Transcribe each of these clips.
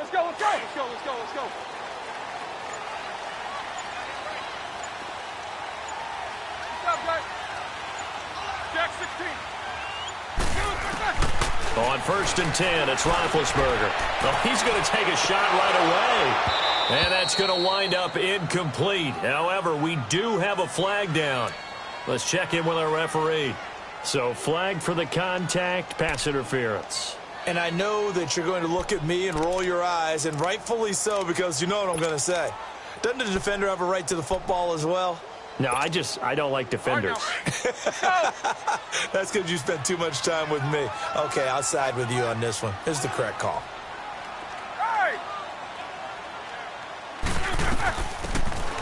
Let's go, let's go. Let's go, let's go, let's go. What's up, guys? Jack 16. On 1st and 10, it's Roethlisberger. Well, he's going to take a shot right away. And that's going to wind up incomplete. However, we do have a flag down. Let's check in with our referee. So, flag for the contact, pass interference. And I know that you're going to look at me and roll your eyes, and rightfully so, because you know what I'm going to say. Doesn't the defender have a right to the football as well? No, I don't like defenders. That's because you spent too much time with me. Okay, I'll side with you on this one. This is the correct call.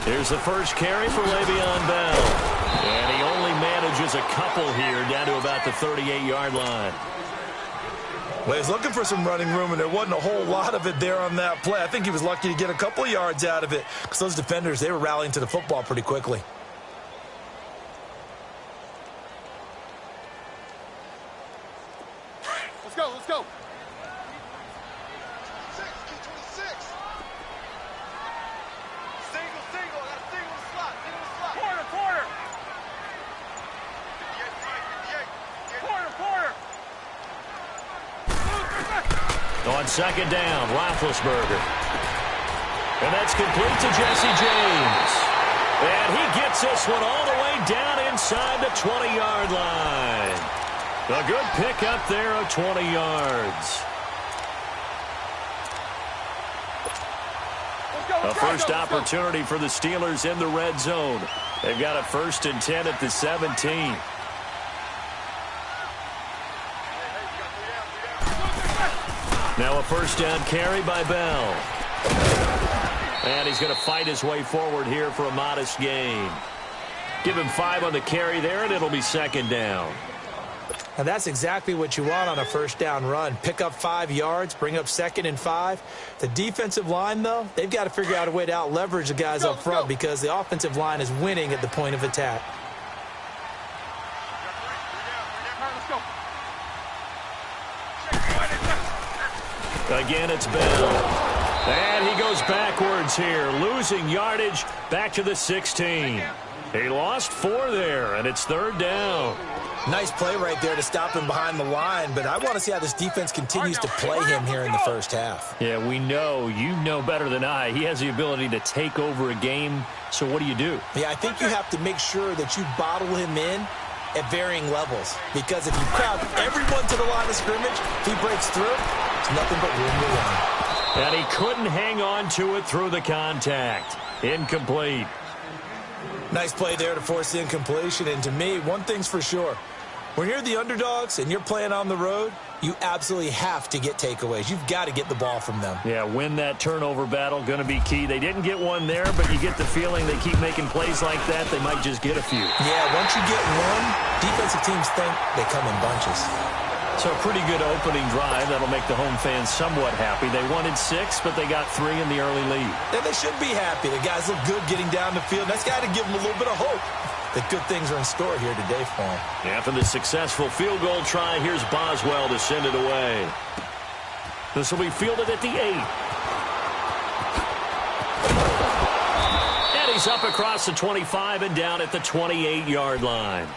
Here's the first carry for Le'Veon Bell. And he only manages a couple here down to about the 38-yard line. Well, he's looking for some running room, and there wasn't a whole lot of it there on that play. I think he was lucky to get a couple of yards out of it because those defenders, they were rallying to the football pretty quickly. Let's go, let's go. On 2nd down, Roethlisberger. And that's complete to Jesse James. And he gets this one all the way down inside the 20-yard line. A good pick up there of 20 yards. A first opportunity for the Steelers in the red zone. They've got a 1st and 10 at the 17. Now a first down carry by Bell. And he's going to fight his way forward here for a modest gain. Give him 5 on the carry there, and it'll be 2nd down. And that's exactly what you want on a first down run. Pick up 5 yards, bring up 2nd and 5. The defensive line, though, they've got to figure out a way to out-leverage the guys up front because the offensive line is winning at the point of attack. Again, it's Bell. And he goes backwards here, losing yardage back to the 16. He lost 4 there, and it's 3rd down. Nice play right there to stop him behind the line, but I want to see how this defense continues to play him here in the first half. Yeah, we know. You know better than I. He has the ability to take over a game, so what do you do? Yeah, I think you have to make sure that you bottle him in at varying levels, because if you crowd everyone to the line of scrimmage, if he breaks through, it's nothing but room to run. And he couldn't hang on to it through the contact. Incomplete. Nice play there to force the incompletion, and to me, one thing's for sure. When you're the underdogs and you're playing on the road, you absolutely have to get takeaways. You've got to get the ball from them. Yeah, win that turnover battle, going to be key. They didn't get one there, but you get the feeling they keep making plays like that, they might just get a few. Yeah, once you get one, defensive teams think they come in bunches. So a pretty good opening drive. That'll make the home fans somewhat happy. They wanted 6, but they got 3 in the early lead. And they should be happy. The guys look good getting down the field. That's got to give them a little bit of hope that good things are in store here today for them. After the successful field goal try, here's Boswell to send it away. This will be fielded at the 8. And he's up across the 25 and down at the 28-yard line.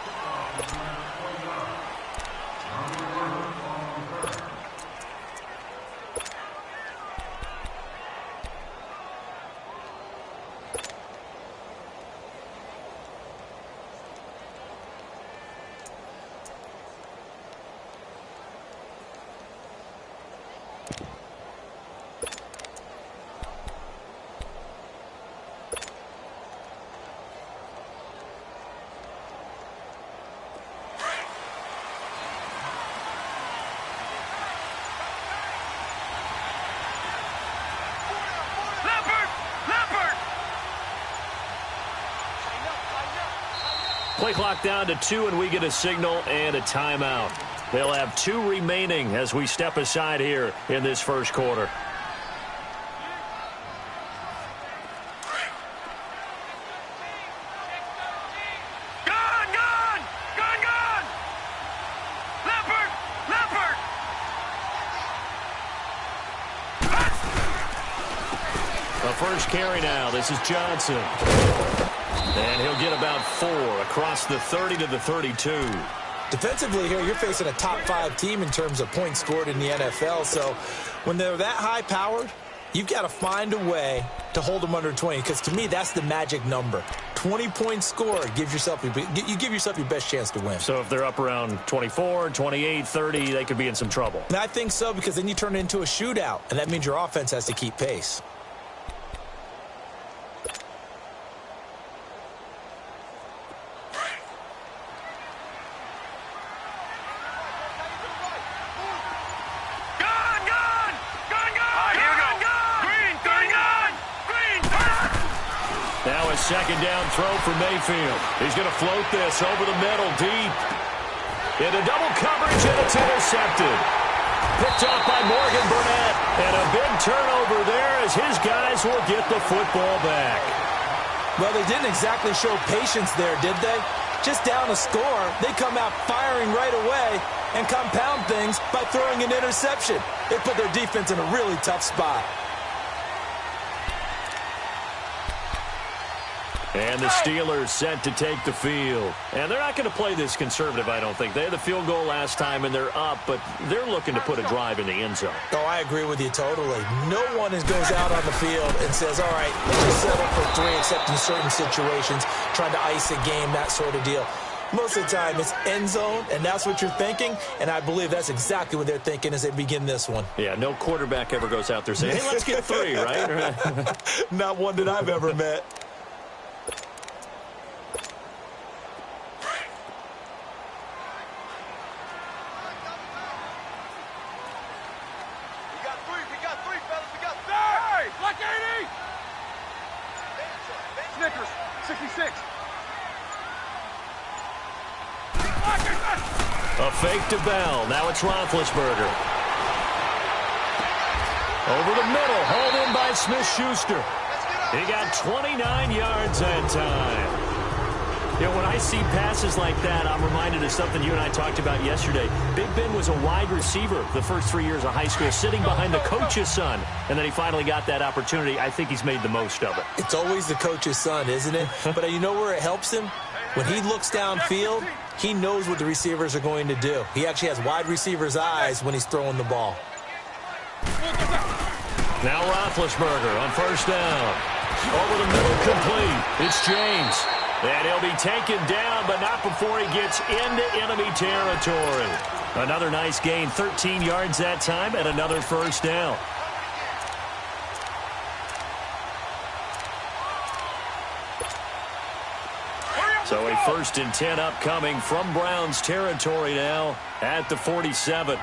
Play clock down to 2, and we get a signal and a timeout. They'll have 2 remaining as we step aside here in this first quarter. first carry now. This is Johnson. And he'll get about 4 across the 30 to the 32. Defensively here, you're facing a top-5 team in terms of points scored in the NFL. So when they're that high-powered, you've got to find a way to hold them under 20, because to me, that's the magic number. 20 points scored, you give yourself your best chance to win. So if they're up around 24, 28, 30, they could be in some trouble. And I think so, because then you turn it into a shootout, and that means your offense has to keep pace. Now a second down throw for Mayfield. He's going to float this over the middle deep. Into double coverage, and it's intercepted. Picked off by Morgan Burnett. And a big turnover there as his guys will get the football back. Well, they didn't exactly show patience there, did they? Just down a score, they come out firing right away and compound things by throwing an interception. They put their defense in a really tough spot. And the Steelers set to take the field. And they're not going to play this conservative, I don't think. They had the field goal last time, and they're up, but they're looking to put a drive in the end zone. Oh, I agree with you totally. No one goes out on the field and says, all right, let's just settle for 3, except in certain situations, trying to ice a game, that sort of deal. Most of the time, it's end zone, and that's what you're thinking, and I believe that's exactly what they're thinking as they begin this one. Yeah, no quarterback ever goes out there saying, hey, let's get 3, right? Not one that I've ever met. Snickers, 66. A fake to Bell. Now it's Roethlisberger. Over the middle, hauled in by Smith-Schuster. He got 29 yards that time. You know, when I see passes like that, I'm reminded of something you and I talked about yesterday. Big Ben was a wide receiver the first 3 years of high school, sitting behind the coach's son, and then he finally got that opportunity. I think he's made the most of it. It's always the coach's son, isn't it? But you know where it helps him? When he looks downfield, he knows what the receivers are going to do. He actually has wide receivers' eyes when he's throwing the ball. Now Roethlisberger on first down. Over the middle, complete. It's James. And he'll be taken down, but not before he gets into enemy territory. Another nice gain, 13 yards that time, and another first down. So a 1st and 10 upcoming from Browns territory now at the 47.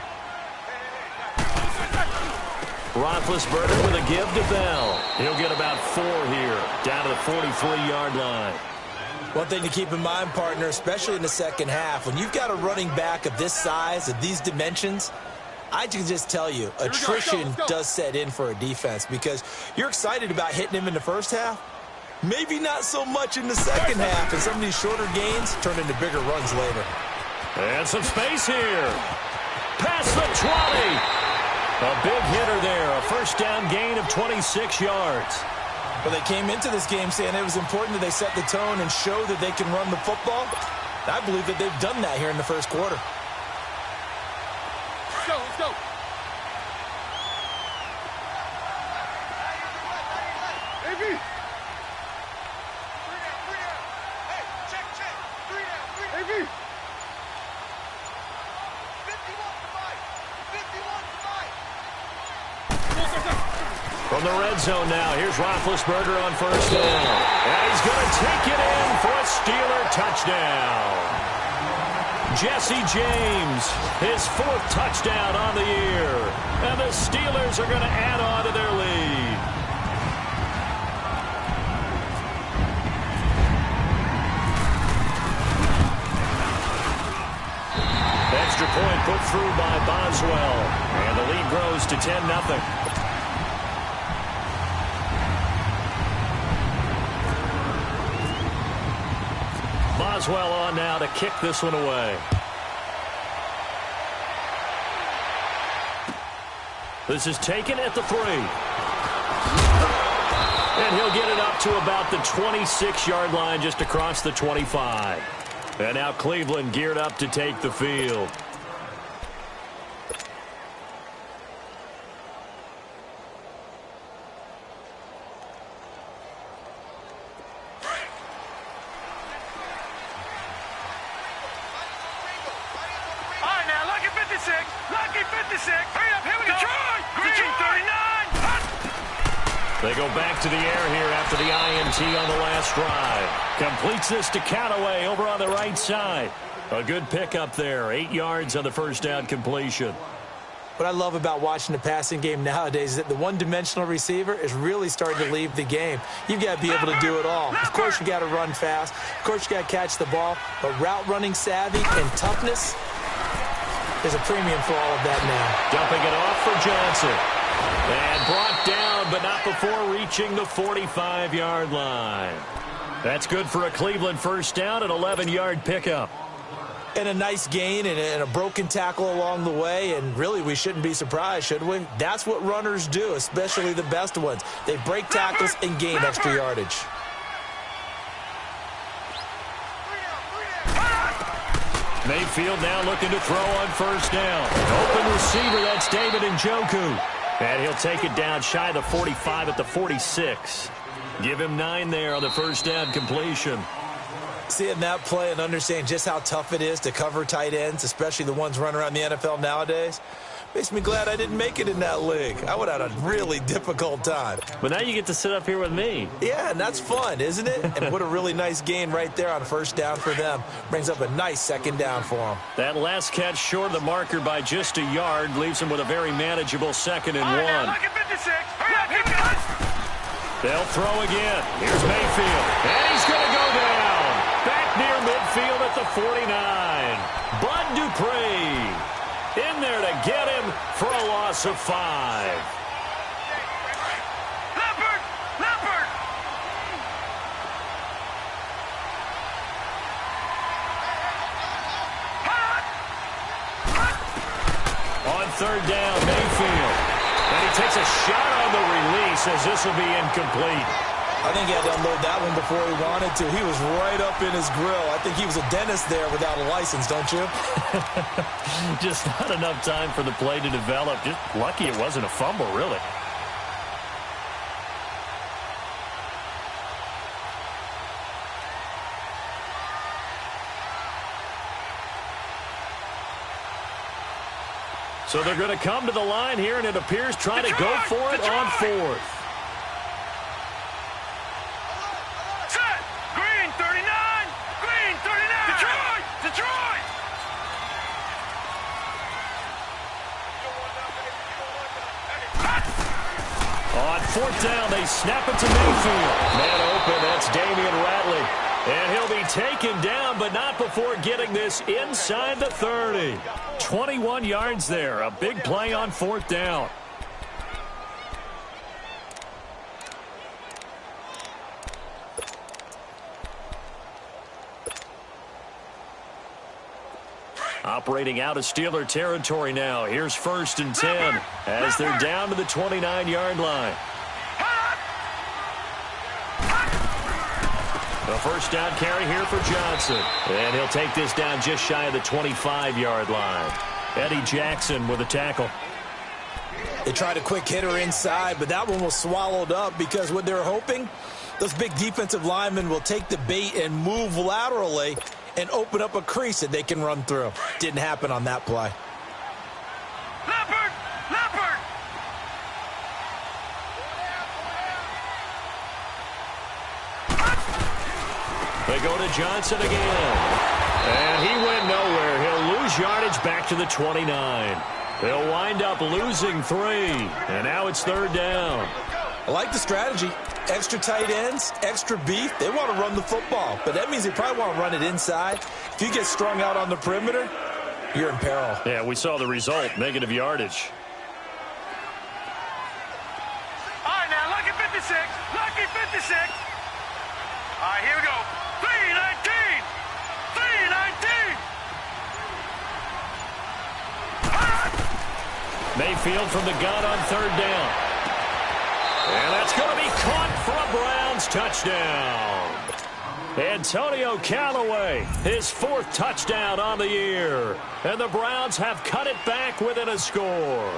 Roethlisberger with a give to Bell. He'll get about 4 here, down to the 43-yard line. One thing to keep in mind, partner, especially in the second half, when you've got a running back of this size, of these dimensions, I can just tell you, attrition does set in for a defense, because you're excited about hitting him in the first half. Maybe not so much in the second half, and some of these shorter gains turn into bigger runs later. And some space here. Past the 20. A big hitter there, a first down gain of 26 yards. Well, they came into this game saying it was important that they set the tone and show that they can run the football. I believe that they've done that here in the first quarter. Let's go. Hey, check. 3 down. Hey, 51 From the red zone now, here's Roethlisberger on first down. And he's going to take it in for a Steeler touchdown. Jesse James, his 4th touchdown on the year. And the Steelers are going to add on to their lead. Extra point put through by Boswell. And the lead grows to 10-0. Boswell on now to kick this one away. This is taken at the 3. And he'll get it up to about the 26-yard line, just across the 25. And now Cleveland geared up to take the field. They go back to the air here after the INT on the last drive. Completes this to Callaway over on the right side. A good pickup there. 8 yards on the first down completion. What I love about watching the passing game nowadays is that the one-dimensional receiver is really starting to leave the game. You've got to be able to do it all. Of course, you got to run fast. Of course, you got to catch the ball. But route running savvy and toughness, there's a premium for all of that now. Dumping it off for Johnson. And brought down, but not before reaching the 45-yard line. That's good for a Cleveland first down, an 11-yard pickup. And a nice gain and a broken tackle along the way, and really we shouldn't be surprised, should we? That's what runners do, especially the best ones. They break tackles and gain extra yardage. Mayfield now looking to throw on first down. Open receiver, that's David Njoku. And he'll take it down shy of the 45 at the 46. Give him 9 there on the first down completion. Seeing that play and understanding just how tough it is to cover tight ends, especially the ones running around the NFL nowadays, makes me glad I didn't make it in that league. I would have had a really difficult time. But now you get to sit up here with me. Yeah, and that's fun, isn't it? And what a really nice gain right there on first down for them. Brings up a nice second down for them. That last catch short of the marker by just a yard leaves him with a very manageable 2nd and 1. Look at 56. Hurry up, here comes. They'll throw again. Here's Mayfield. And he's going to go down. Back near midfield at the 49. Bud Dupree in there to get him for a loss of 5. Leopard! On third down, Mayfield. And he takes a shot on the release as this will be incomplete. I think he had to unload that one before he wanted to. He was right up in his grill. I think he was a dentist there without a license, don't you? Just not enough time for the play to develop. Just lucky it wasn't a fumble, really. So they're going to come to the line here, and it appears trying to go for it on 4th. On 4th down, they snap it to Mayfield. Man open, that's Damian Ratley. And he'll be taken down, but not before getting this inside the 30. 21 yards there, a big play on 4th down. Operating out of Steeler territory now. Here's 1st and 10 as they're down to the 29-yard line. The first down carry here for Johnson. And he'll take this down just shy of the 25-yard line. Eddie Jackson with a tackle. They tried a quick hitter inside, but that one was swallowed up because what they're hoping, those big defensive linemen will take the bait and move laterally and open up a crease that they can run through. Didn't happen on that play. Leopard! They go to Johnson again. And he went nowhere. He'll lose yardage back to the 29. They'll wind up losing 3. And now it's 3rd down. I like the strategy. Extra tight ends, extra beef. They want to run the football, but that means they probably want to run it inside. If you get strung out on the perimeter, you're in peril. Yeah, we saw the result, negative yardage. All right, now, lucky 56. Lucky 56. All right, here we go. 319. 319. Mayfield from the gun on 3rd down. And that's going to be caught for a Browns touchdown. Antonio Callaway, his 4th touchdown on the year. And the Browns have cut it back within a score.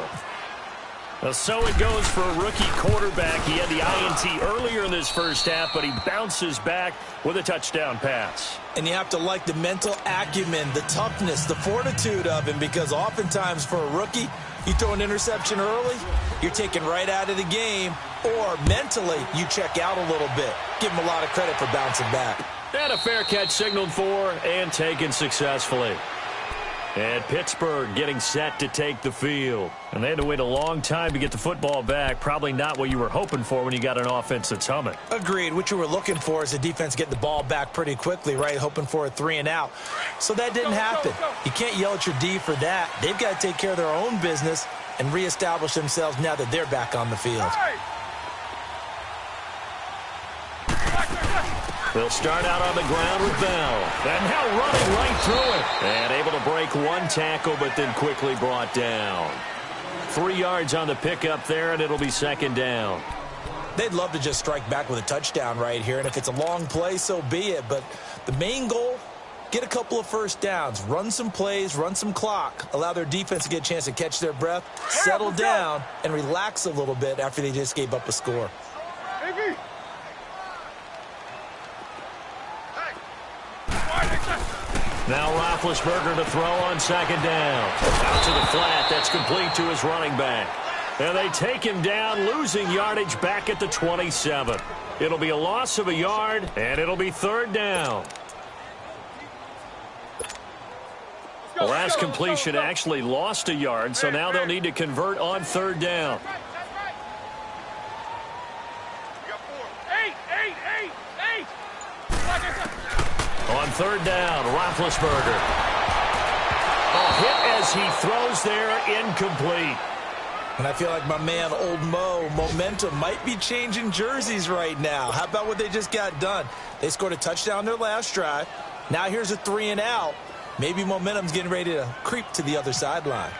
So it goes for a rookie quarterback. He had the INT earlier in this first half, but he bounces back with a touchdown pass. And you have to like the mental acumen, the toughness, the fortitude of him, because oftentimes for a rookie, you throw an interception early, you're taken right out of the game, or mentally you check out a little bit. Give him a lot of credit for bouncing back. And a fair catch signaled for and taken successfully. And Pittsburgh getting set to take the field. And they had to wait a long time to get the football back. Probably not what you were hoping for when you got an offense that's humming. Agreed. What you were looking for is the defense getting the ball back pretty quickly, right? Hoping for a 3-and-out. So that didn't happen. You can't yell at your D for that. They've got to take care of their own business and reestablish themselves now that they're back on the field. They'll start out on the ground with Bell. And now running right through it. And able to break one tackle, but then quickly brought down. 3 yards on the pickup there, and it'll be 2nd down. They'd love to just strike back with a touchdown right here. And if it's a long play, so be it. But the main goal, get a couple of first downs. Run some plays, run some clock. Allow their defense to get a chance to catch their breath, settle down, and relax a little bit after they just gave up a score. Now Roethlisberger to throw on 2nd down. Out to the flat. That's complete to his running back. And they take him down, losing yardage back at the 27. It'll be a loss of a yard, and it'll be 3rd down. The last completion actually lost a yard, so now they'll need to convert on 3rd down. On 3rd down, Roethlisberger. A hit as he throws there, incomplete. And I feel like my man, Old Mo, momentum might be changing jerseys right now. How about what they just got done? They scored a touchdown their last drive. Now here's a 3-and-out. Maybe momentum's getting ready to creep to the other sideline.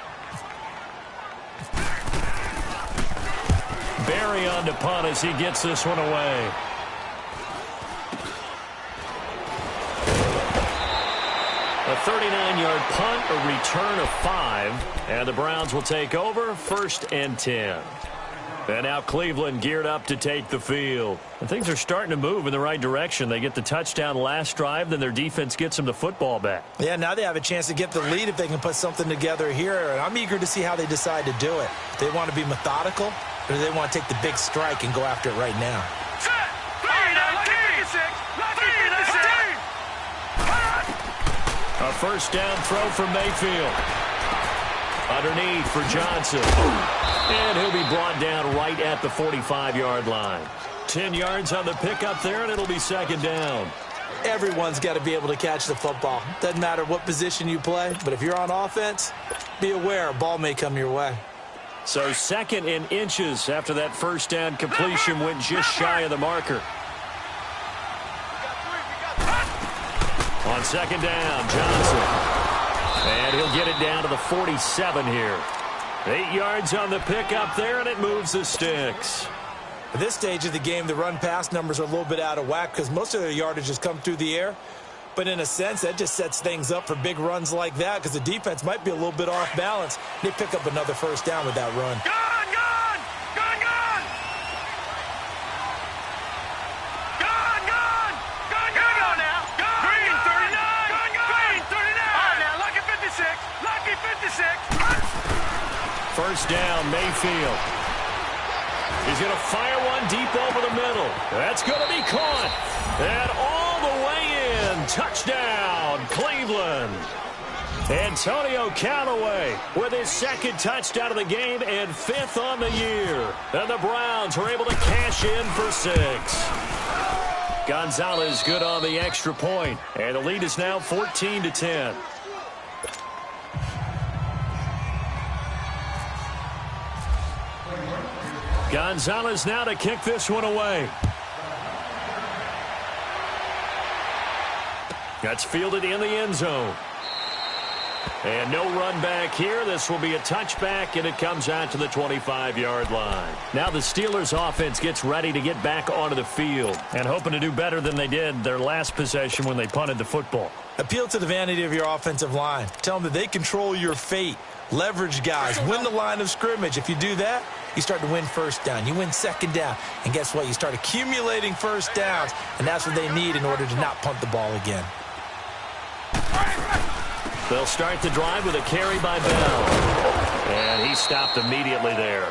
Barry on to punt as he gets this one away. A 39-yard punt, a return of 5, and the Browns will take over 1st and 10. And now Cleveland geared up to take the field. And things are starting to move in the right direction. They get the touchdown last drive, then their defense gets them the football back. Yeah, now they have a chance to get the lead if they can put something together here. And I'm eager to see how they decide to do it. They want to be methodical, or do they want to take the big strike and go after it right now? A 1st down throw from Mayfield. Underneath for Johnson. And he'll be brought down right at the 45-yard line. 10 yards on the pickup there, and it'll be 2nd down. Everyone's got to be able to catch the football. Doesn't matter what position you play, but if you're on offense, be aware a ball may come your way. So 2nd and inches after that 1st down completion went just shy of the marker. On 2nd down, Johnson. And he'll get it down to the 47 here. 8 yards on the pickup there, and it moves the sticks. At this stage of the game, the run-pass numbers are a little bit out of whack because most of their yardage has come through the air. But in a sense, that just sets things up for big runs like that because the defense might be a little bit off balance. They pick up another 1st down with that run. Gone, gone! Gone, gone! Gone, gone! Gone, gone! Go now! Gone! Green 39! Gone, gone! Green 39! All right, now, lucky 56! Lucky 56! 1st down, Mayfield. He's going to fire one deep over the middle. That's going to be caught. And all the way in. Touchdown, Cleveland. Antonio Callaway with his 2nd touchdown of the game and 5th on the year. And the Browns are able to cash in for 6. Gonzalez good on the extra point. And the lead is now 14-10. Gonzalez now to kick this one away. That's fielded in the end zone. And no run back here. This will be a touchback, and it comes out to the 25-yard line. Now the Steelers offense gets ready to get back onto the field and hoping to do better than they did their last possession when they punted the football. Appeal to the vanity of your offensive line. Tell them that they control your fate. Leverage guys. Win the line of scrimmage. If you do that, you start to win first down. You win second down. And guess what? You start accumulating first downs, and that's what they need in order to not punt the ball again. They'll start the drive with a carry by Bell. And he stopped immediately there.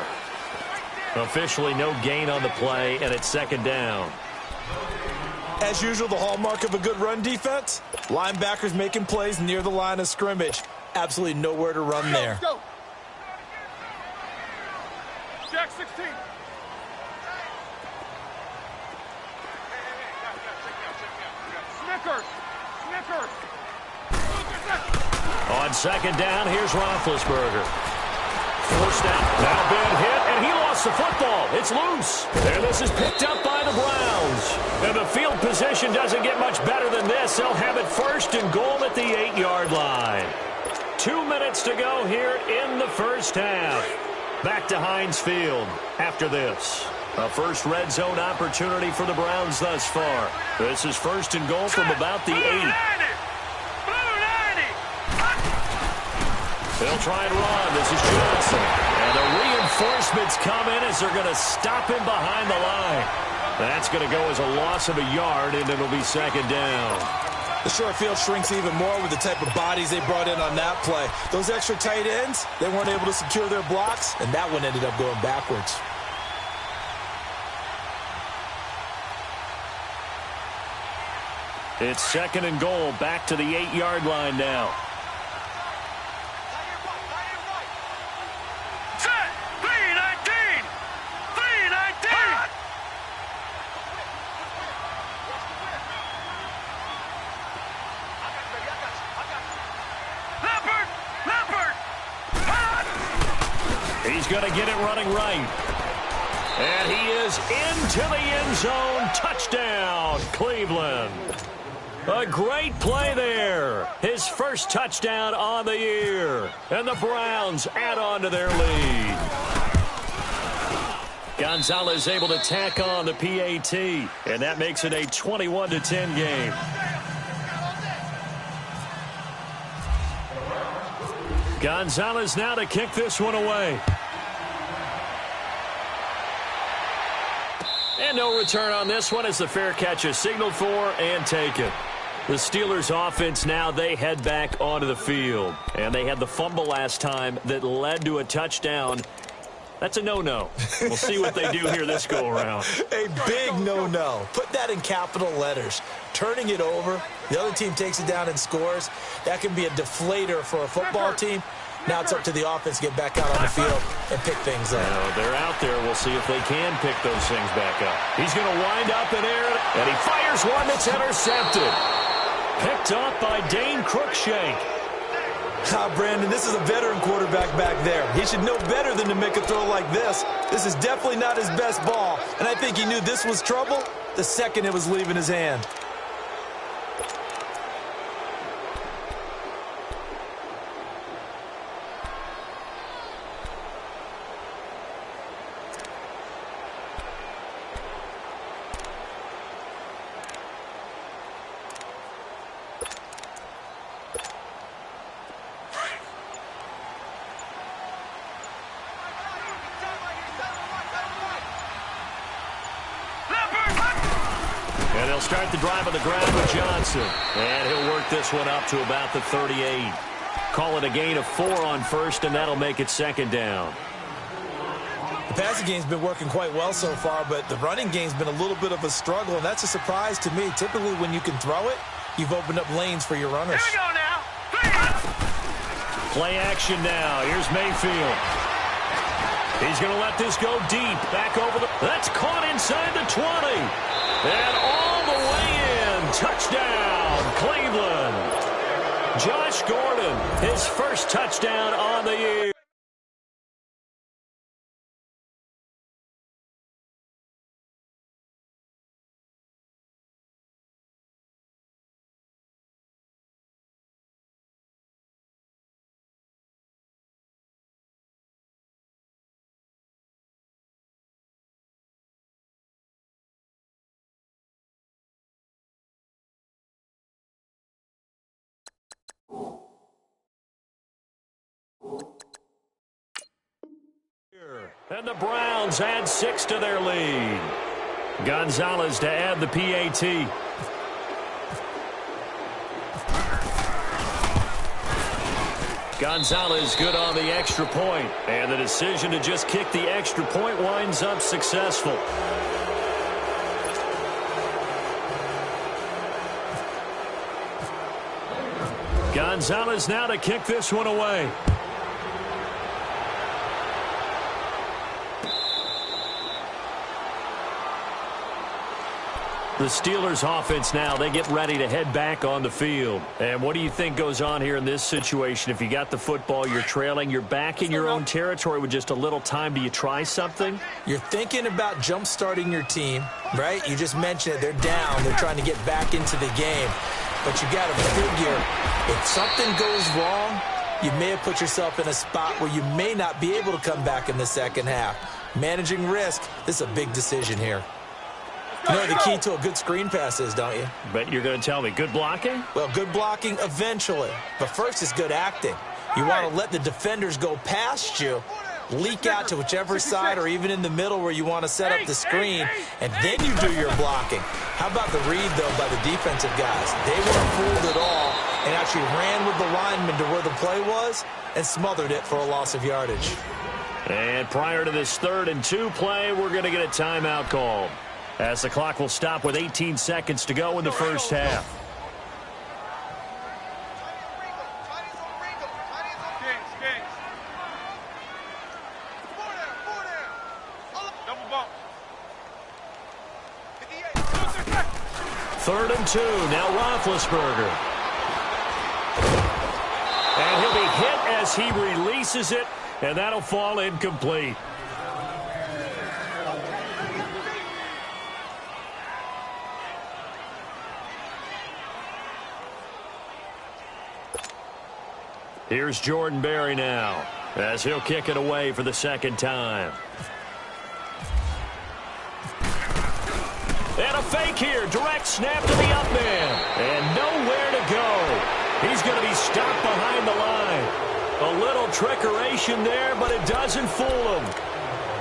Officially no gain on the play, and it's second down. As usual, the hallmark of a good run defense, linebackers making plays near the line of scrimmage. Absolutely nowhere to run there. Go. Jack 16. Snickers. Snickers. On second down, here's Roethlisberger. Forced out, now been hit, and he lost the football. It's loose. And this is picked up by the Browns. And the field position doesn't get much better than this. They'll have it first and goal at the 8-yard line. 2 minutes to go here in the first half. Back to Heinz Field after this. A first red zone opportunity for the Browns thus far. This is first and goal from about the 8. They'll try and run. This is Johnson. And the reinforcements come in as they're going to stop him behind the line. That's going to go as a loss of a yard, and it'll be second down. The short field shrinks even more with the type of bodies they brought in on that play. Those extra tight ends, they weren't able to secure their blocks, and that one ended up going backwards. It's second and goal, back to the 8-yard line now. He's going to get it running right. And he is into the end zone. Touchdown, Cleveland. A great play there. His first touchdown on the year. And the Browns add on to their lead. Gonzalez able to tack on the PAT. And that makes it a 21-10 game. Gonzalez now to kick this one away. And no return on this one as the fair catch is signaled for and taken. The Steelers offense now, they head back onto the field. And they had the fumble last time that led to a touchdown. That's a no-no. We'll see what they do here this go-around. A big no-no. Put that in capital letters. Turning it over, the other team takes it down and scores. That can be a deflator for a football team. Now it's up to the offense to get back out on the field and pick things up. Now, they're out there. We'll see if they can pick those things back up. He's going to wind up in air, and he fires one that's intercepted. Picked up by Dane Cruikshank. Brandon, this is a veteran quarterback back there. He should know better than to make a throw like this. This is definitely not his best ball, and I think he knew this was trouble the second it was leaving his hand. And they'll start the drive on the ground with Johnson. And he'll work this one up to about the 38. Call it a gain of 4 on first, and that'll make it second down. The passing game's been working quite well so far, but the running game's been a little bit of a struggle, and that's a surprise to me. Typically, when you can throw it, you've opened up lanes for your runners. Here we go now. Play action now. Here's Mayfield. He's going to let this go deep. Back over the... That's caught inside the 20. And all the way in. Touchdown, Cleveland. Josh Gordon, his first touchdown on the year. And the Browns add 6 to their lead. Gonzalez to add the PAT. Gonzalez good on the extra point, and the decision to just kick the extra point winds up successful. Gonzalez now to kick this one away. The Steelers offense now, they get ready to head back on the field. And what do you think goes on here in this situation? If you got the football, you're trailing, you're back in your own territory with just a little time. Do you try something? You're thinking about jump-starting your team, right? You just mentioned it. They're down. They're trying to get back into the game. But you got to figure, if something goes wrong, you may have put yourself in a spot where you may not be able to come back in the second half. Managing risk, this is a big decision here. You know the key to a good screen pass is, don't you? Bet you're going to tell me. Good blocking? Well, good blocking eventually. But first is good acting. You want to let the defenders go past you, leak out to whichever side or even in the middle where you want to set up the screen, and then you do your blocking. How about the read, though, by the defensive guys? They weren't fooled at all and actually ran with the lineman to where the play was and smothered it for a loss of yardage. And prior to this 3rd and 2 play, we're going to get a timeout called, as the clock will stop with 18 seconds to go in the first half. Third and 2, now Roethlisberger. And he'll be hit as he releases it, and that'll fall incomplete. Here's Jordan Berry now, as he'll kick it away for the second time. And a fake here, direct snap to the up man, and nowhere to go. He's going to be stopped behind the line. A little trickeration there, but it doesn't fool him.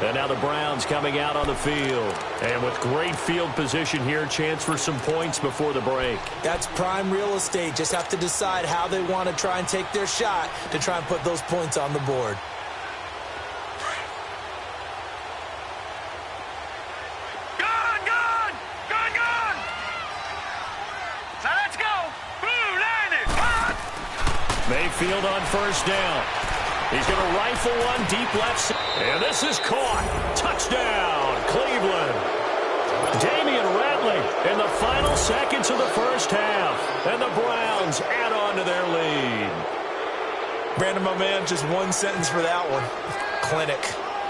And now the Browns coming out on the field. And with great field position here, chance for some points before the break. That's prime real estate. Just have to decide how they want to try and take their shot to try and put those points on the board. Gone! So let's go! Blue landed! Mayfield on first down. He's going to rifle one deep left side. And this is caught. Touchdown, Cleveland. Damian Ratley in the final seconds of the first half. And the Browns add on to their lead. Brandon, my man, just one sentence for that one. Clinic.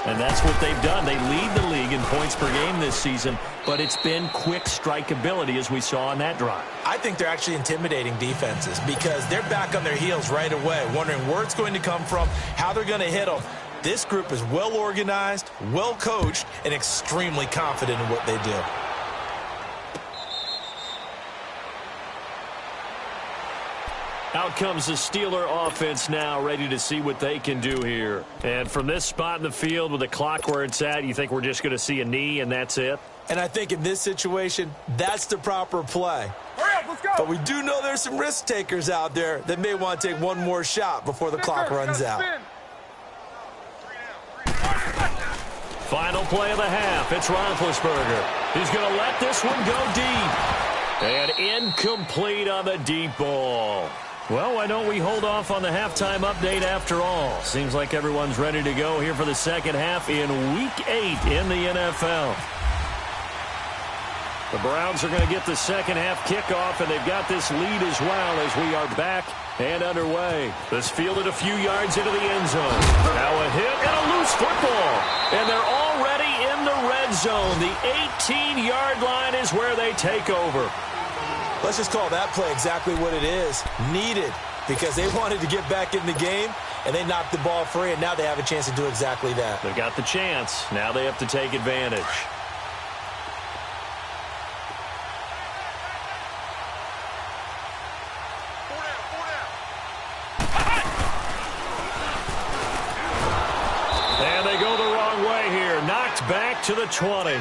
And that's what they've done. They lead the league in points per game this season, but it's been quick strikeability as we saw on that drive. I think they're actually intimidating defenses because they're back on their heels right away, wondering where it's going to come from, how they're going to hit them. This group is well organized, well coached, and extremely confident in what they do. Out comes the Steeler offense now, ready to see what they can do here. And from this spot in the field with the clock where it's at, you think we're just going to see a knee and that's it? And I think in this situation, that's the proper play. Hurry up, let's go! But we do know there's some risk takers out there that may want to take one more shot before the clock runs out. Final play of the half. It's Roethlisberger. He's going to let this one go deep. And incomplete on the deep ball. Well, why don't we hold off on the halftime update after all? Seems like everyone's ready to go here for the second half in Week 8 in the NFL. The Browns are going to get the second half kickoff, and they've got this lead as well as we are back and underway. This fielded a few yards into the end zone. Now a hit and a loose football. And they're already in the red zone. The 18-yard line is where they take over. Let's just call that play exactly what it is. Needed, because they wanted to get back in the game, and they knocked the ball free, and now they have a chance to do exactly that. They've got the chance. Now they have to take advantage. Knocked back to the 20.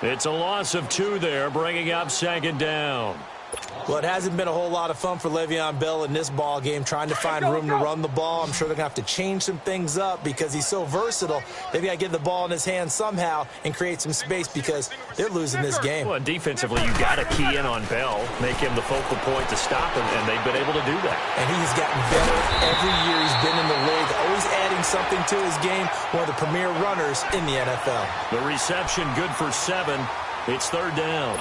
It's a loss of 2 there, bringing up second down. Well, it hasn't been a whole lot of fun for Le'Veon Bell in this ball game, trying to find room to run the ball. I'm sure they're going to have to change some things up because he's so versatile. They've got to get the ball in his hands somehow and create some space because they're losing this game. Well, defensively, you got to key in on Bell, make him the focal point to stop him, and they've been able to do that. And he's gotten better every year he's been in the league, always adding something to his game, one of the premier runners in the NFL. The reception good for 7. It's third down.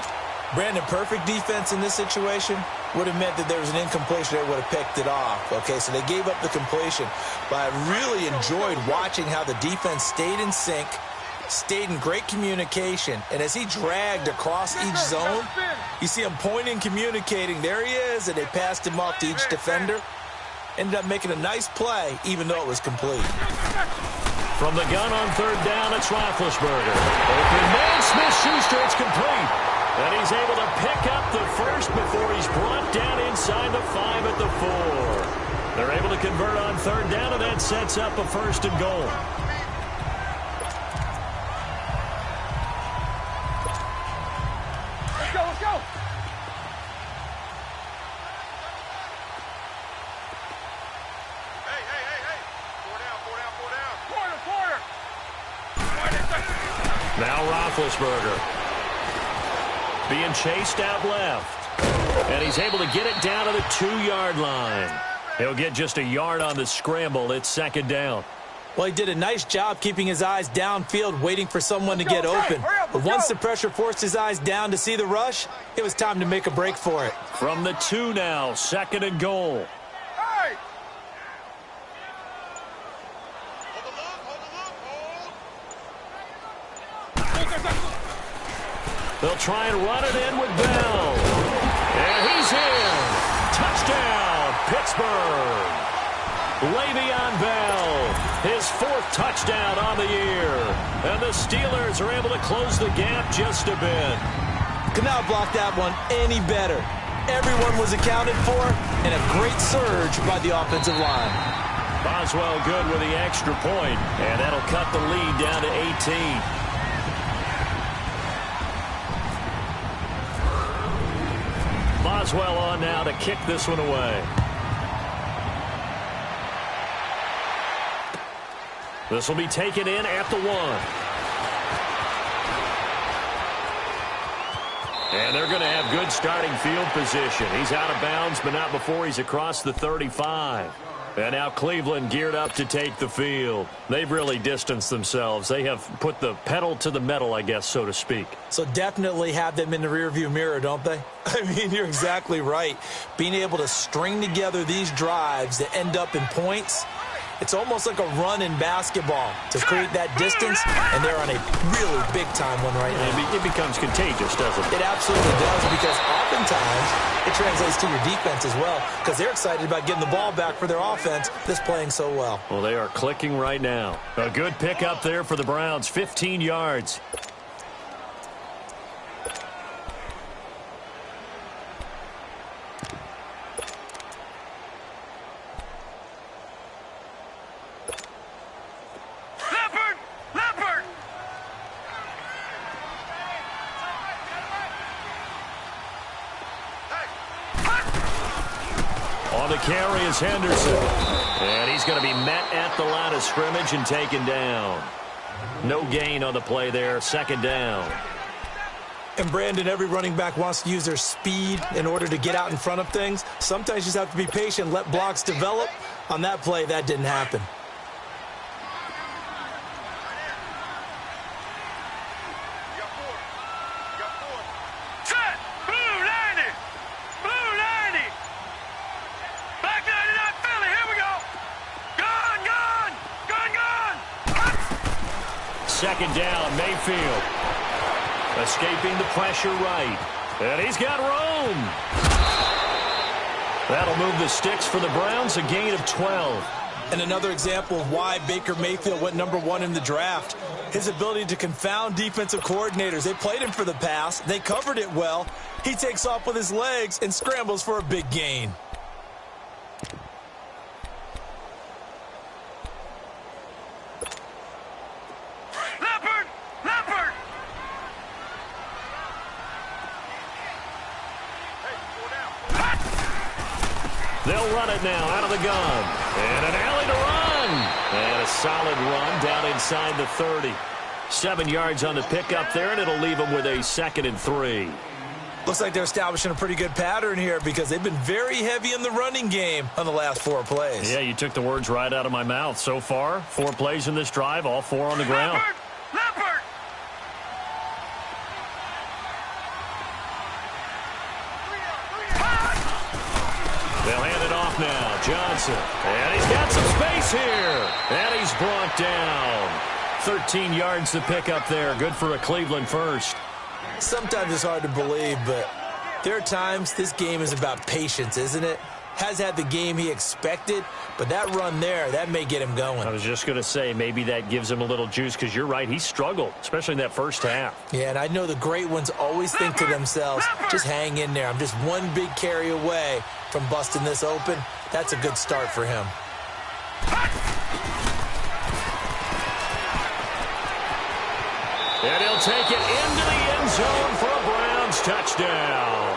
Brandon, perfect defense in this situation would have meant that there was an incompletion. They would have picked it off. Okay, so they gave up the completion. But I really enjoyed watching how the defense stayed in sync, stayed in great communication. And as he dragged across each zone, you see him pointing, communicating. There he is, and they passed him off to each defender. Ended up making a nice play, even though it was complete. From the gun on third down, it's Roethlisberger. Open man, Smith-Schuster, it's complete. And he's able to pick up the first before he's brought down inside the 5 at the 4. They're able to convert on third down, and that sets up a first and goal. Let's go, let's go. Hey. 4 down. Quarter. Now Roethlisberger. Being chased out left. And he's able to get it down to the 2-yard line. He'll get just a yard on the scramble. It's second down. Well, he did a nice job keeping his eyes downfield, waiting for someone to get open. But once the pressure forced his eyes down to see the rush, it was time to make a break for it. From the 2 now, second and goal. Hey! They'll try and run it in with Bell. And he's in. Touchdown, Pittsburgh. Le'Veon Bell, his 4th touchdown on the year. And the Steelers are able to close the gap just a bit. Could not block that one any better. Everyone was accounted for, and a great surge by the offensive line. Boswell good with the extra point, and that'll cut the lead down to 18. Boswell on now to kick this one away. This will be taken in at the 1. And they're going to have good starting field position. He's out of bounds, but not before he's across the 35. And now Cleveland geared up to take the field. They've really distanced themselves. They have put the pedal to the metal, I guess, so to speak. So definitely have them in the rearview mirror, don't they? I mean, you're exactly right. Being able to string together these drives that end up in points, it's almost like a run in basketball to create that distance, and they're on a really big-time one right now. It becomes contagious, doesn't it? It absolutely does, because oftentimes it translates to your defense as well, because they're excited about getting the ball back for their offense that's playing so well. Well, they are clicking right now. A good pickup there for the Browns, 15 yards. On the carry is Henderson. And he's going to be met at the line of scrimmage and taken down. No gain on the play there. Second down. And, Brandon, every running back wants to use their speed in order to get out in front of things. Sometimes you just have to be patient, let blocks develop. On that play, that didn't happen. Second down, Mayfield. Escaping the pressure right. And he's got room. That'll move the sticks for the Browns, a gain of 12. And another example of why Baker Mayfield went #1 in the draft. His ability to confound defensive coordinators. They played him for the pass. They covered it well. He takes off with his legs and scrambles for a big gain. They'll run it now out of the gun. And an alley to run. And a solid run down inside the 30. 7 yards on the pickup there, and it'll leave them with a 2nd and 3. Looks like they're establishing a pretty good pattern here because they've been very heavy in the running game on the last 4 plays. Yeah, you took the words right out of my mouth. So far, 4 plays in this drive, all 4 on the ground. Leopard! They'll hand it off now. Johnson. And he's got some space here. And he's brought down. 13 yards to pick up there. Good for a Cleveland first. Sometimes it's hard to believe, but there are times this game is about patience, isn't it? Has had the game he expected, but that run there, that may get him going. I was just going to say, maybe that gives him a little juice, because you're right, he struggled, especially in that first half. Yeah, and I know the great ones always think to themselves, just hang in there. I'm just one big carry away from busting this open. That's a good start for him. And he'll take it into the end zone for a Browns touchdown.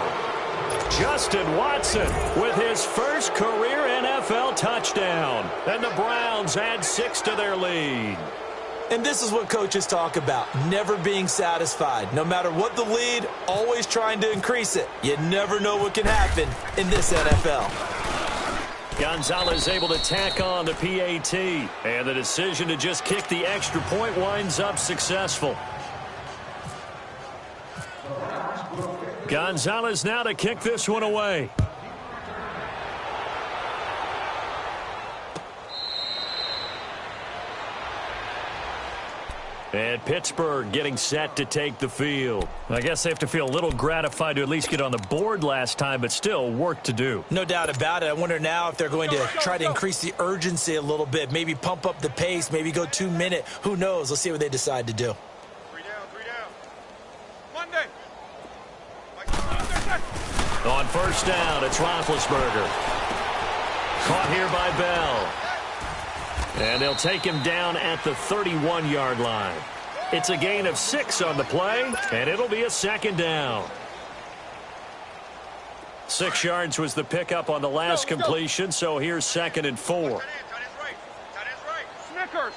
Justin Watson with his first career NFL touchdown. And the Browns add 6 to their lead. And this is what coaches talk about, never being satisfied. No matter what the lead, always trying to increase it. You never know what can happen in this NFL. Gonzalez able to tack on the PAT. And the decision to just kick the extra point winds up successful. Gonzalez now to kick this one away. And Pittsburgh getting set to take the field. I guess they have to feel a little gratified to at least get on the board last time, but still work to do. No doubt about it. I wonder now if they're going to try to increase the urgency a little bit, maybe pump up the pace, maybe go 2-minute. Who knows? Let's see what they decide to do. 3 down. Monday. On first down, it's Roethlisberger. Caught here by Bell. And they'll take him down at the 31-yard line. It's a gain of 6 on the play, and it'll be a 2nd down. 6 yards was the pickup on the last completion, so here's 2nd and 4. Snickers.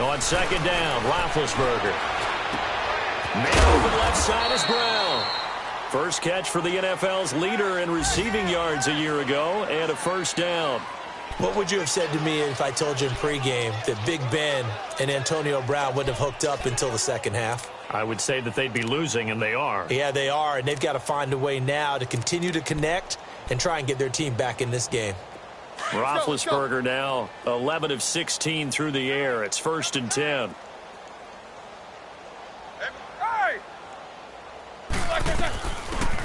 On 2nd down, Roethlisberger. Man over left side is Brown. First catch for the NFL's leader in receiving yards a year ago, and a first down. What would you have said to me if I told you in pregame that Big Ben and Antonio Brown wouldn't have hooked up until the second half? I would say that they'd be losing, and they are. Yeah, they are, and they've got to find a way now to continue to connect and try and get their team back in this game. Roethlisberger now 11 of 16 through the air. It's 1st and 10.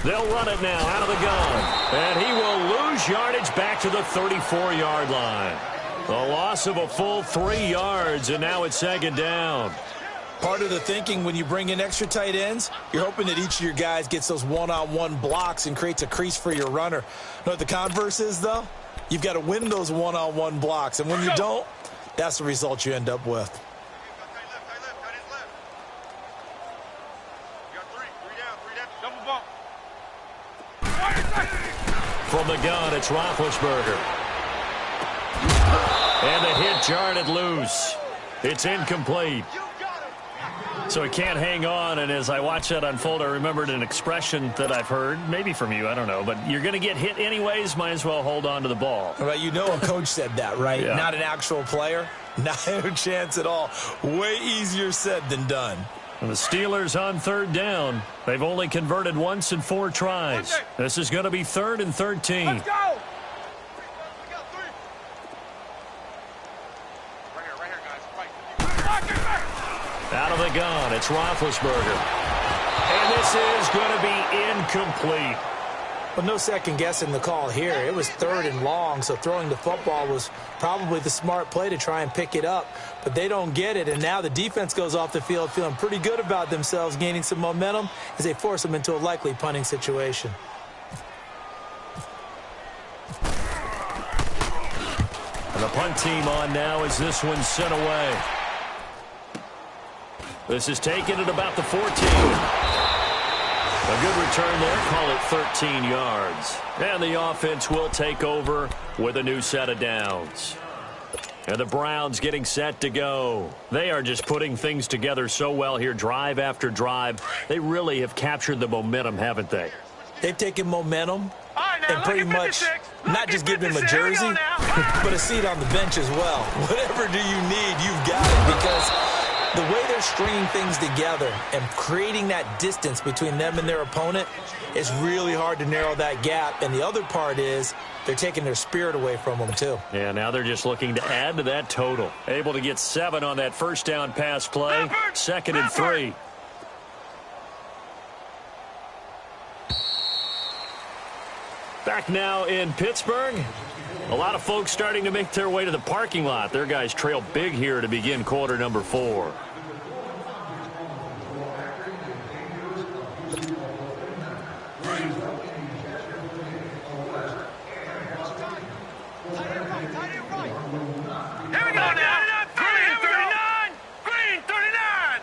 They'll run it now out of the gun. And he will lose yardage back to the 34-yard line. A loss of a full 3 yards, and now it's 2nd down. Part of the thinking when you bring in extra tight ends, you're hoping that each of your guys gets those one-on-one blocks and creates a crease for your runner. You know what the converse is, though? You've got to win those one-on-one blocks, and when you don't, that's the result you end up with. From the gun, it's Roethlisberger. And the hit jarred it loose. It's incomplete. So he can't hang on, and as I watch that unfold, I remembered an expression that I've heard, maybe from you, I don't know, but you're going to get hit anyways, might as well hold on to the ball. Right, you know a coach said that, right? Yeah. Not an actual player. Not a chance at all. Way easier said than done. And the Steelers on 3rd down. They've only converted once in 4 tries. This is going to be 3rd and 13. Let's go! Right here, guys. Fight. Out of the gun, it's Roethlisberger. And this is going to be incomplete. Well, no second guessing the call here. It was 3rd and long, so throwing the football was probably the smart play to try and pick it up. But they don't get it, and now the defense goes off the field feeling pretty good about themselves, gaining some momentum as they force them into a likely punting situation. And the punt team on now as this one's sent away. This is taken at about the 14. A good return there, call it 13 yards. And the offense will take over with a new set of downs. And the Browns getting set to go. They are just putting things together so well here, drive after drive. They really have captured the momentum, haven't they? They've taken momentum and pretty much not just given him a jersey, but a seat on the bench as well. Whatever do you need, you've got it, because the way they're stringing things together and creating that distance between them and their opponent is really hard to narrow that gap. And the other part is they're taking their spirit away from them, too. Yeah, now they're just looking to add to that total. Able to get 7 on that first down pass play. 2nd and 3. Back now in Pittsburgh. A lot of folks starting to make their way to the parking lot. Their guys trail big here to begin quarter number 4. Here we go now. Green 39. Green 39.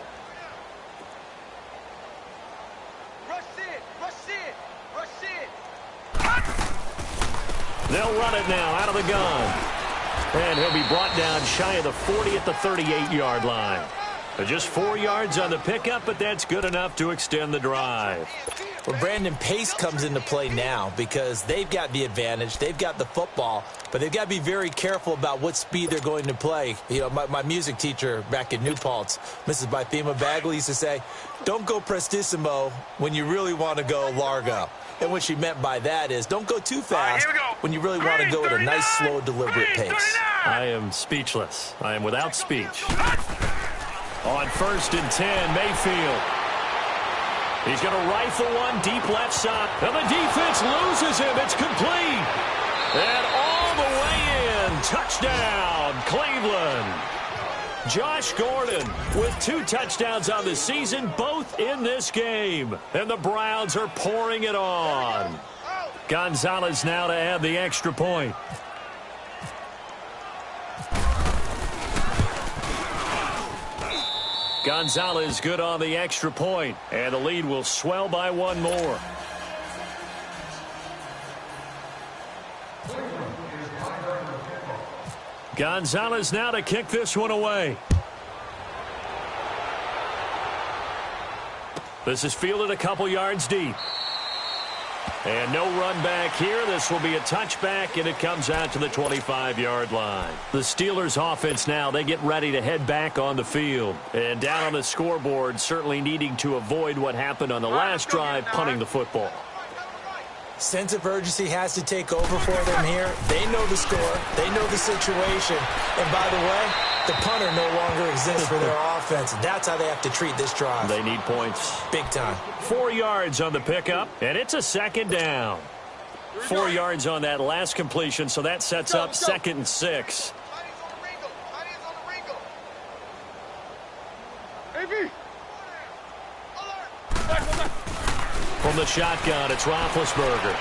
Rush it. Rush it. Rush it. They'll run it now out of the gun. And he'll be brought down shy of the 40 at the 38-yard line. Just 4 yards on the pickup, but that's good enough to extend the drive. Well, Brandon, pace comes into play now because they've got the advantage. They've got the football, but they've got to be very careful about what speed they're going to play. You know, my music teacher back in New Paltz, Mrs. Bythema Bagley, used to say, don't go prestissimo when you really want to go largo. And what she meant by that is don't go too fast when you really want to go at a nice, slow, deliberate pace. I am speechless. I am without speech. On 1st and 10, Mayfield. He's going to rifle one deep left side. And the defense loses him. It's complete. And all the way in. Touchdown, Cleveland. Josh Gordon with 2 touchdowns on the season, both in this game. And the Browns are pouring it on. Gonzalez now to add the extra point. Gonzalez good on the extra point, and the lead will swell by 1 more. Gonzalez now to kick this one away. This is fielded a couple yards deep. And no run back here. This will be a touchback, and it comes out to the 25-yard line. The Steelers' offense now, they get ready to head back on the field. And down on the scoreboard, certainly needing to avoid what happened on the last drive, punting the football. Sense of urgency has to take over for them here. They know the score. They know the situation. And by the way, the punter no longer exists for their offense. That's how they have to treat this drive. They need points. Big time. 4 yards on the pickup, and it's a 2nd down. 4 yards on that last completion, so that sets up 2nd and 6. From the shotgun, it's Roethlisberger.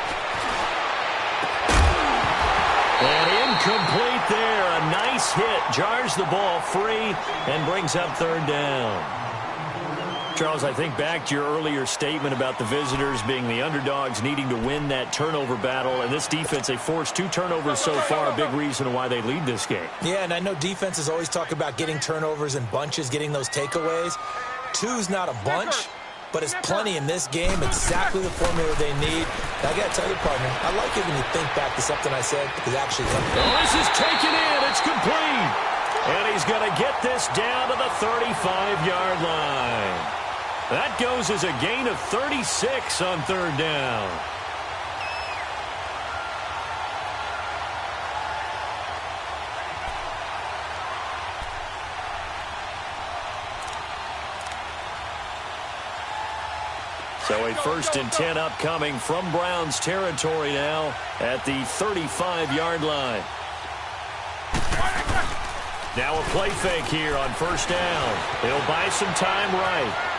And incomplete there. A nice hit. Jars the ball free and brings up 3rd down. Charles, I think back to your earlier statement about the visitors being the underdogs needing to win that turnover battle. And this defense, they forced 2 turnovers so far, a big reason why they lead this game. Yeah, and I know defenses always talk about getting turnovers in bunches, getting those takeaways. 2's not a bunch, but it's plenty in this game. Exactly the formula they need. And I got to tell you, partner, I like it when you think back to something I said is actually coming. Oh, this is taken in. It's complete. And he's going to get this down to the 35-yard line. That goes as a gain of 36 on 3rd down. So a 1st and 10 upcoming from Browns territory now at the 35-yard line. Now a play fake here on 1st down. He'll buy some time right.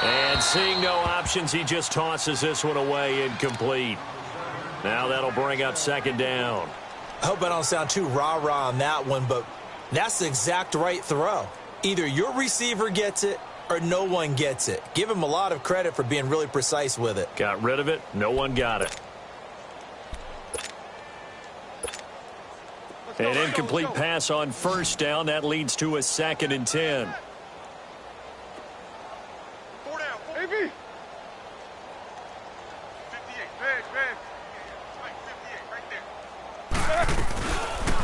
And seeing no options, he just tosses this one away, incomplete. Now that'll bring up 2nd down. I hope I don't sound too rah-rah on that one, but that's the exact right throw. Either your receiver gets it or no one gets it. Give him a lot of credit for being really precise with it. Got rid of it. No one got it. An incomplete pass on first down. That leads to a 2nd and 10. 4 down. AB. 58. Big. Right, 58, right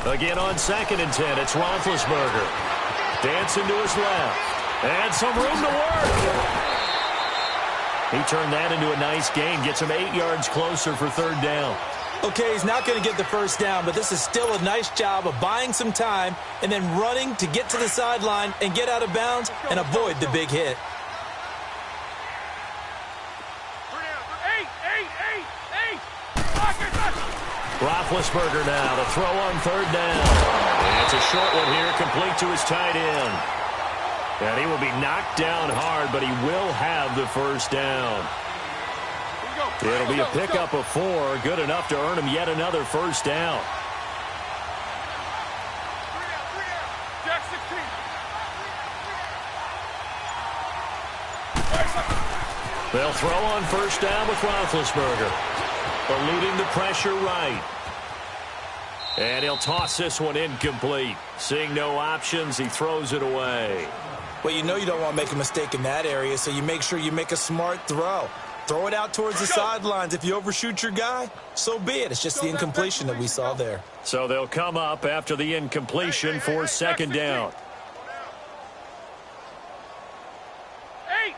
there. Again on 2nd and 10. It's Roethlisberger. Dancing to his left. And some room to work. He turned that into a nice gain. Gets him 8 yards closer for 3rd down. Okay, he's not going to get the first down, but this is still a nice job of buying some time and then running to get to the sideline and get out of bounds and avoid the big hit. 3 down. 8. Roethlisberger now to throw on 3rd down. And it's a short one here, complete to his tight end. And he will be knocked down hard, but he will have the first down. It'll be a pickup of 4, good enough to earn him yet another first down. 3 down. Jack 16. They'll throw on first down with Roethlisberger. Eluding the pressure right. And he'll toss this one incomplete. Seeing no options, he throws it away. Well, you know you don't want to make a mistake in that area, so you make sure you make a smart throw. Throw it out towards the sidelines. If you overshoot your guy, so be it. It's just the incompletion that we saw there. So they'll come up after the incompletion for 2nd down. 8.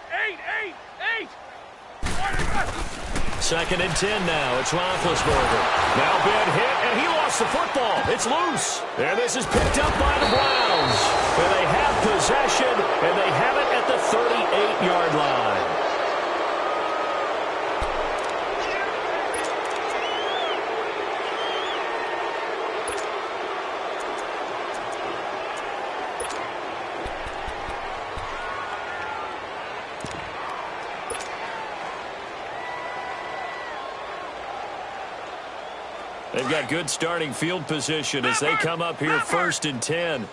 2nd and 10 now. It's Roethlisberger. Now bad hit, and he lost the football. It's loose. And this is picked up by the Browns. And they have possession, and they have it at the 38-yard line. They've got good starting field position as they come up here 1st and 10. Watch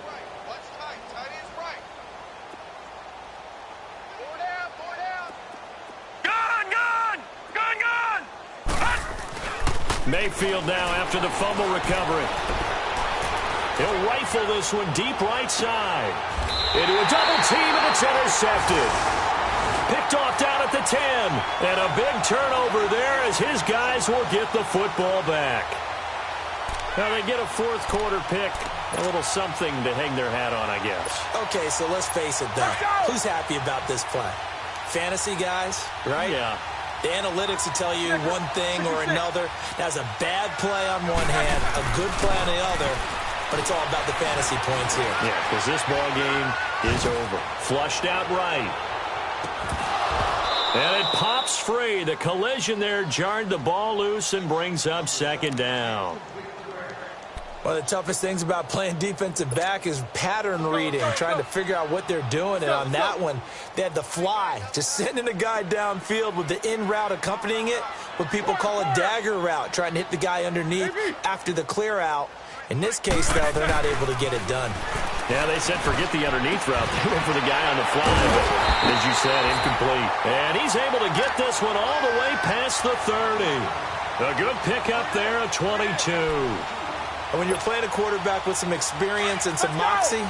tight. Tight ends right. 4 down. Gone. Mayfield now after the fumble recovery. He'll rifle this one deep right side. Into a double team, and it's intercepted. Picked off down at the 10. And a big turnover there as his guys will get the football back. Now they get a 4th quarter pick. A little something to hang their hat on, I guess. Okay, so let's face it, though. Who's happy about this play? Fantasy guys, right? Yeah. The analytics will tell you one thing or another. That's a bad play on one hand, a good play on the other, but it's all about the fantasy points here. Yeah, because this ball game is over. Flushed out right. And it pops free. The collision there jarred the ball loose and brings up 2nd down. One of the toughest things about playing defensive back is pattern reading, trying to figure out what they're doing. And on that one, they had the fly, just sending a guy downfield with the in route accompanying it, what people call a dagger route, trying to hit the guy underneath after the clear out. In this case, though, they're not able to get it done. Yeah, they said forget the underneath route. They went for the guy on the fly, but as you said, incomplete. And he's able to get this one all the way past the 30. A good pickup there at 22. And when you're playing a quarterback with some experience and some moxie,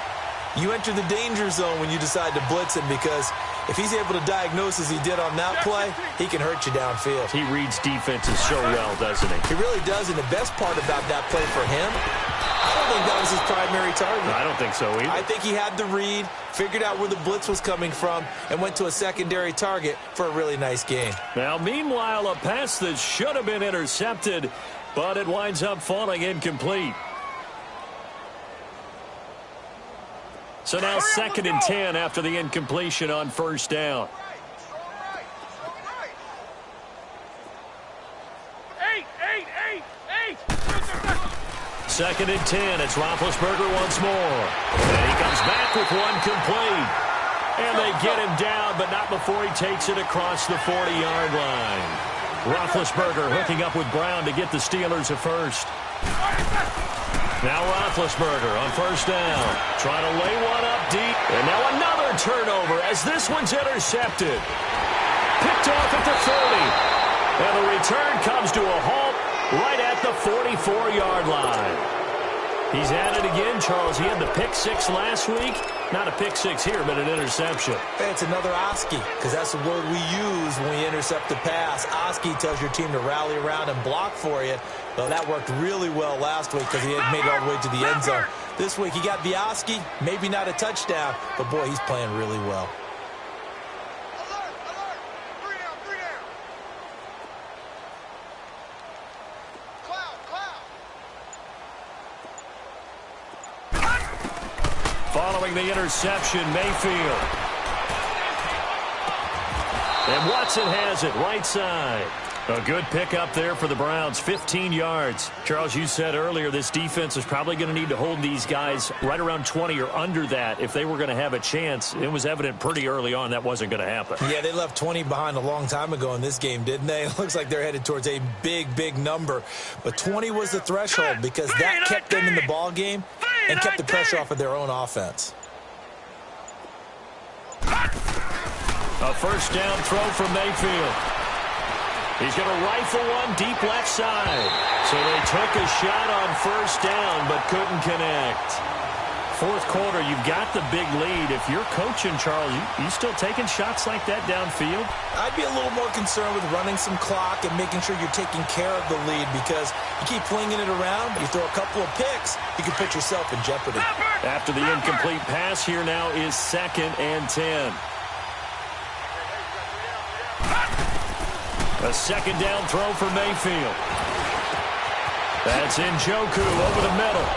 you enter the danger zone when you decide to blitz him, because if he's able to diagnose as he did on that play, he can hurt you downfield. He reads defenses so well, doesn't he? He really does, and the best part about that play for him, I don't think that was his primary target. I don't think so either. I think he had the read, figured out where the blitz was coming from, and went to a secondary target for a really nice gain. Now, meanwhile, a pass that should have been intercepted, but it winds up falling incomplete. So now 2nd and 10 after the incompletion on first down. Eight. 2nd and 10. It's Roethlisberger once more. And he comes back with one complete. And they get him down, but not before he takes it across the 40-yard line. Roethlisberger hooking up with Brown to get the Steelers a first. Now Roethlisberger on first down. Trying to lay one up deep. And now another turnover as this one's intercepted. Picked off at the 30. And the return comes to a halt right at the 44-yard line. He's at it again, Charles. He had the pick six last week. Not a pick six here, but an interception. Hey, it's another Oski, because that's the word we use when we intercept the pass. Oski tells your team to rally around and block for you. Well, that worked really well last week because he had made it all the way to the end zone. This week he got the Oski, maybe not a touchdown, but boy, he's playing really well. Alert, alert. Three down. Cloud. Following the interception, Mayfield. And Watson has it right side. A good pickup there for the Browns, 15 yards. Charles, you said earlier this defense is probably going to need to hold these guys right around 20 or under that if they were going to have a chance. It was evident pretty early on that wasn't going to happen. Yeah, they left 20 behind a long time ago in this game, didn't they? It looks like they're headed towards a big number. But 20 was the threshold because that kept them in the ball game and kept the pressure off of their own offense. A first down throw from Mayfield. He's going to rifle one deep left side. So they took a shot on first down but couldn't connect. Fourth quarter, you've got the big lead. If you're coaching, Charles, you still taking shots like that downfield? I'd be a little more concerned with running some clock and making sure you're taking care of the lead because you keep flinging it around, you throw a couple of picks, you can put yourself in jeopardy. After the incomplete pass, here now is 2nd and 10. A second down throw for Mayfield. That's Njoku over the middle.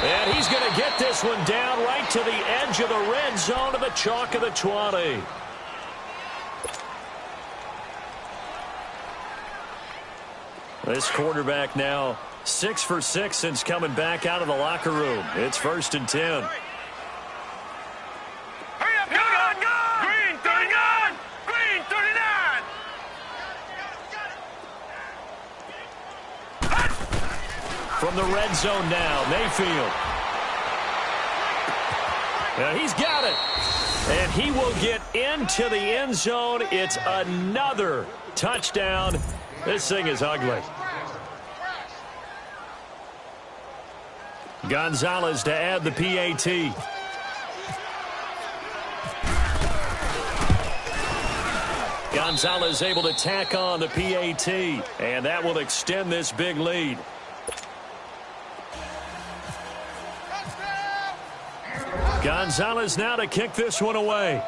And he's going to get this one down right to the edge of the red zone of the chalk of the 20. This quarterback now 6 for 6 since coming back out of the locker room. It's 1st and 10. Hurry up, go! Green 39! Green 39! From the red zone now, Mayfield. And he's got it. And he will get into the end zone. It's another touchdown. This thing is ugly. Gonzalez to add the PAT. Gonzalez able to tack on the PAT. And that will extend this big lead. Gonzalez now to kick this one away.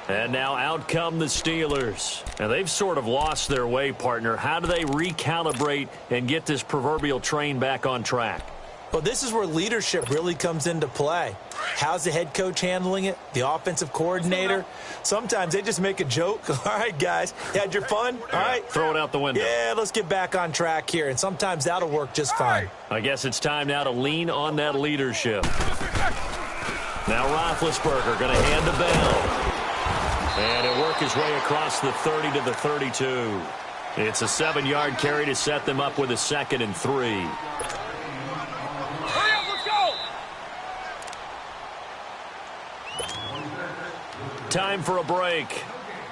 And now out come the Steelers. And they've sort of lost their way, partner. How do they recalibrate and get this proverbial train back on track? Well, this is where leadership really comes into play. How's the head coach handling it? The offensive coordinator? Sometimes they just make a joke. All right, guys, you had your fun? All right. Throw it out the window. Yeah, let's get back on track here. And sometimes that'll work just fine. I guess it's time now to lean on that leadership. Now Roethlisberger going to hand the bell. And he'll work his way across the 30 to the 32. It's a 7-yard carry to set them up with a 2nd and 3. Time for a break.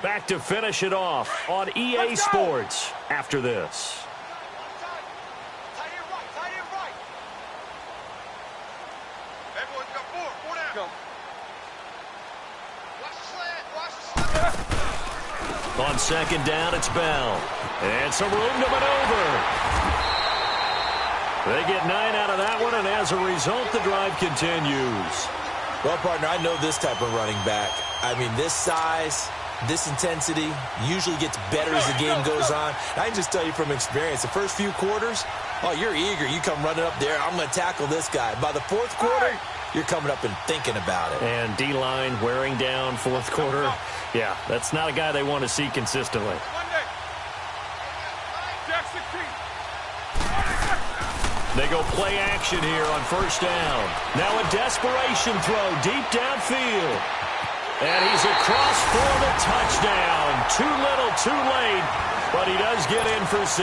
Back to finish it off on EA Sports after this. Tight end right. Everyone's got four down. Go. Watch the slant. On 2nd down, it's Bell. And some room to maneuver. They get 9 out of that one, and as a result, the drive continues. Well, partner, I know this type of running back. I mean, this size, this intensity usually gets better as the game goes on. I can just tell you from experience, the first few quarters, oh, you're eager. You come running up there, I'm going to tackle this guy. By the 4th quarter, you're coming up and thinking about it. And D-line wearing down 4th quarter. Yeah, that's not a guy they want to see consistently. They go play action here on 1st down. Now a desperation throw deep downfield. And he's across for the touchdown. Too little, too late. but he does get in for 6.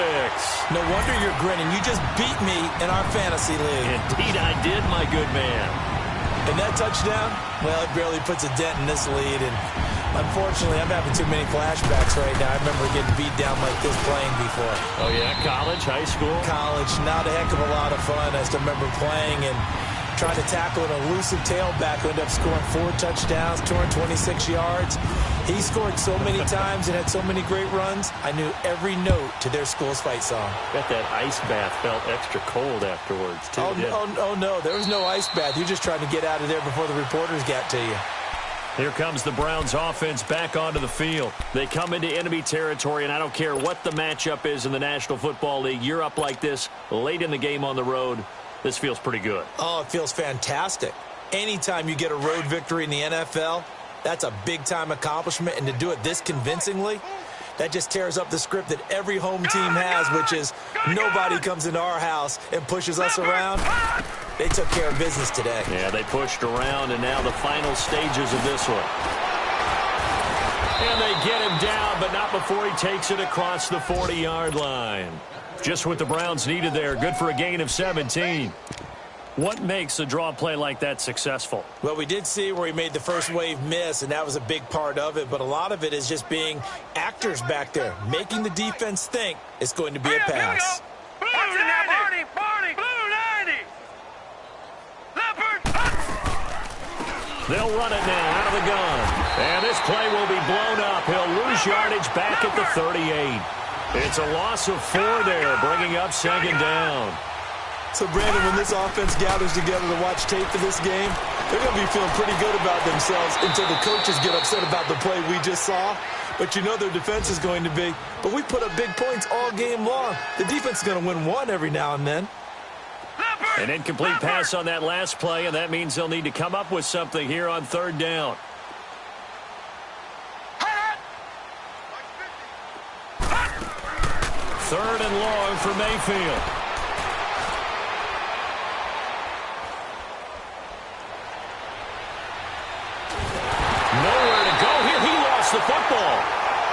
No wonder you're grinning. You just beat me in our fantasy league. Indeed I did, my good man. And that touchdown, well, it barely puts a dent in this lead. And unfortunately, I'm having too many flashbacks right now. I remember getting beat down like this playing before. Oh, yeah? College, high school? College, not a heck of a lot of fun. I still remember playing and trying to tackle an elusive tailback who ended up scoring 4 touchdowns, 226 yards. He scored so many times and had so many great runs, I knew every note to their school's fight song. Bet that ice bath felt extra cold afterwards, too. Oh, no, there was no ice bath. You're just trying to get out of there before the reporters got to you. Here comes the Browns offense back onto the field. They come into enemy territory, and I don't care what the matchup is in the National Football League. You're up like this late in the game on the road. This feels pretty good. Oh, it feels fantastic. Anytime you get a road victory in the NFL, that's a big-time accomplishment, and to do it this convincingly, that just tears up the script that every home team has, which is nobody comes into our house and pushes us around. They took care of business today. Yeah, they pushed around, and now the final stages of this one. And they get him down, but not before he takes it across the 40-yard line. Just what the Browns needed there. Good for a gain of 17. What makes a draw play like that successful? Well, we did see where he made the first wave miss, and that was a big part of it. But a lot of it is just being actors back there, making the defense think it's going to be a pass. Blue 90. Barney. Blue 90. Leopard. They'll run it now out of the gun. And this play will be blown up. He'll lose yardage back at the 38. It's a loss of 4 there, bringing up 2nd down. So, Brandon, when this offense gathers together to watch tape for this game, they're going to be feeling pretty good about themselves until the coaches get upset about the play we just saw. But you know their defense is going to be. But we put up big points all game long. The defense is going to win one every now and then. An incomplete pass on that last play, and that means they'll need to come up with something here on 3rd down. Third and long for Mayfield. Nowhere to go here. He lost the football.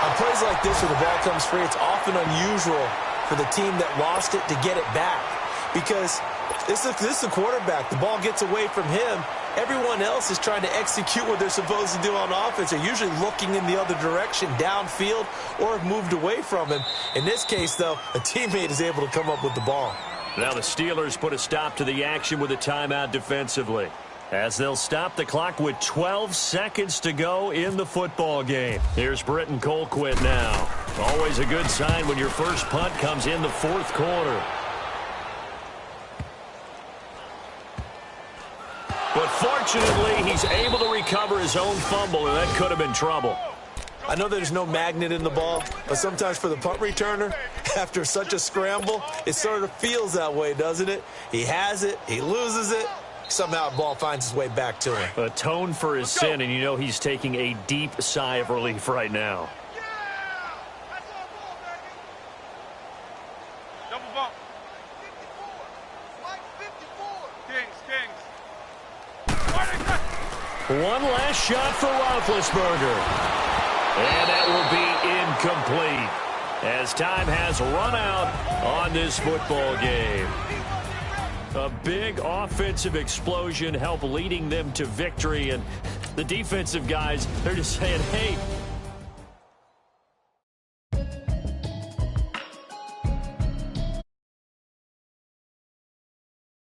On plays like this where the ball comes free, it's often unusual for the team that lost it to get it back. Because this is the quarterback. The ball gets away from him. Everyone else is trying to execute what they're supposed to do on offense. They're usually looking in the other direction, downfield, or have moved away from him. In this case, though, a teammate is able to come up with the ball. Now the Steelers put a stop to the action with a timeout defensively, as they'll stop the clock with 12 seconds to go in the football game. Here's Britton Colquitt now. Always a good sign when your first punt comes in the 4th quarter. But fortunately, he's able to recover his own fumble, and that could have been trouble. I know there's no magnet in the ball, but sometimes for the punt returner, after such a scramble, it sort of feels that way, doesn't it? He has it, he loses it, somehow the ball finds its way back to him. Atone for his sin, and you know he's taking a deep sigh of relief right now. Double bump. 54. Kings. One last shot for Roethlisberger. And that will be incomplete, as time has run out on this football game. A big offensive explosion helped leading them to victory, and the defensive guys, they're just saying, hey,